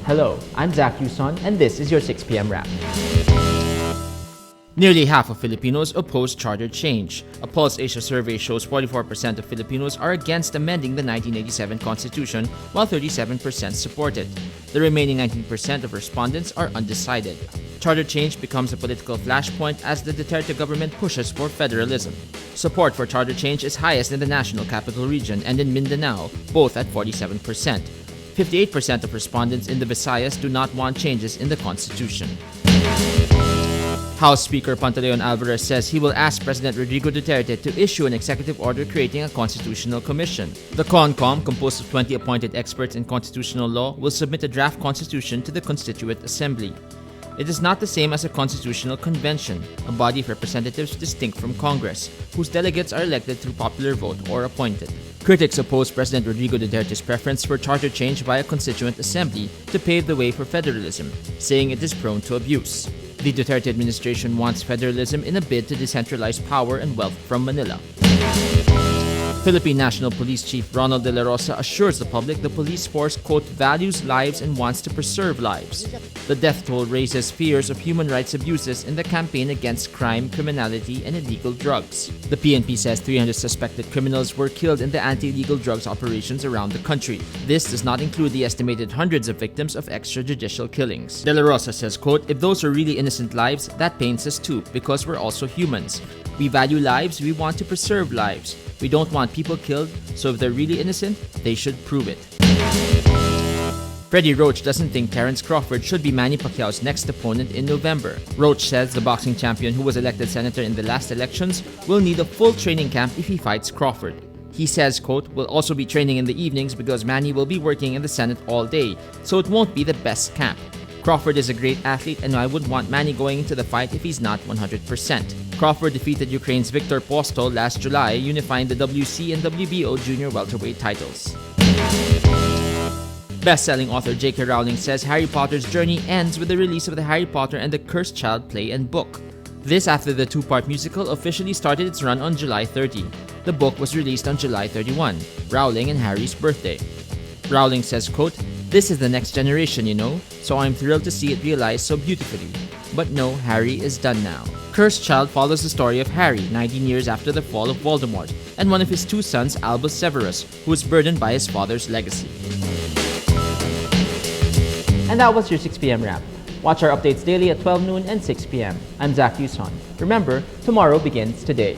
Hello, I'm Zach Yuson, and this is your 6 p.m. wrap. Nearly half of Filipinos oppose charter change. A Pulse Asia survey shows 44% of Filipinos are against amending the 1987 Constitution, while 37% support it. The remaining 19% of respondents are undecided. Charter change becomes a political flashpoint as the Duterte government pushes for federalism. Support for charter change is highest in the National Capital Region and in Mindanao, both at 47%. 58% of respondents in the Visayas do not want changes in the Constitution. House Speaker Pantaleon Alvarez says he will ask President Rodrigo Duterte to issue an executive order creating a constitutional commission. The CONCOM, composed of 20 appointed experts in constitutional law, will submit a draft constitution to the Constituent Assembly. It is not the same as a constitutional convention, a body of representatives distinct from Congress, whose delegates are elected through popular vote or appointed. Critics oppose President Rodrigo Duterte's preference for charter change by a constituent assembly to pave the way for federalism, saying it is prone to abuse. The Duterte administration wants federalism in a bid to decentralize power and wealth from Manila. Philippine National Police Chief Dela Rosa assures the public the police force, quote, values lives and wants to preserve lives. The death toll raises fears of human rights abuses in the campaign against crime, criminality, and illegal drugs. The PNP says 300 suspected criminals were killed in the anti-illegal drugs operations around the country. This does not include the estimated hundreds of victims of extrajudicial killings. Dela Rosa says, quote, if those are really innocent lives, that pains us too, because we're also humans. We value lives, we want to preserve lives. We don't want people killed, so if they're really innocent, they should prove it. Freddie Roach doesn't think Terence Crawford should be Manny Pacquiao's next opponent in November. Roach says the boxing champion who was elected senator in the last elections will need a full training camp if he fights Crawford. He says, quote, we'll also be training in the evenings because Manny will be working in the Senate all day, so it won't be the best camp. Crawford is a great athlete and I would want Manny going into the fight if he's not 100%. Crawford defeated Ukraine's Viktor Postol last July, unifying the WC and WBO junior welterweight titles. Best-selling author J.K. Rowling says Harry Potter's journey ends with the release of the Harry Potter and the Cursed Child play and book. This after the two-part musical officially started its run on July 30. The book was released on July 31, Rowling and Harry's birthday. Rowling says, quote, this is the next generation, you know, so I'm thrilled to see it realized so beautifully. But no, Harry is done now. Cursed Child follows the story of Harry 19 years after the fall of Voldemort and one of his two sons, Albus Severus, who is burdened by his father's legacy. And that was your 6 p.m. wrap. Watch our updates daily at 12 noon and 6 p.m. I'm Zach Yuson. Remember, tomorrow begins today.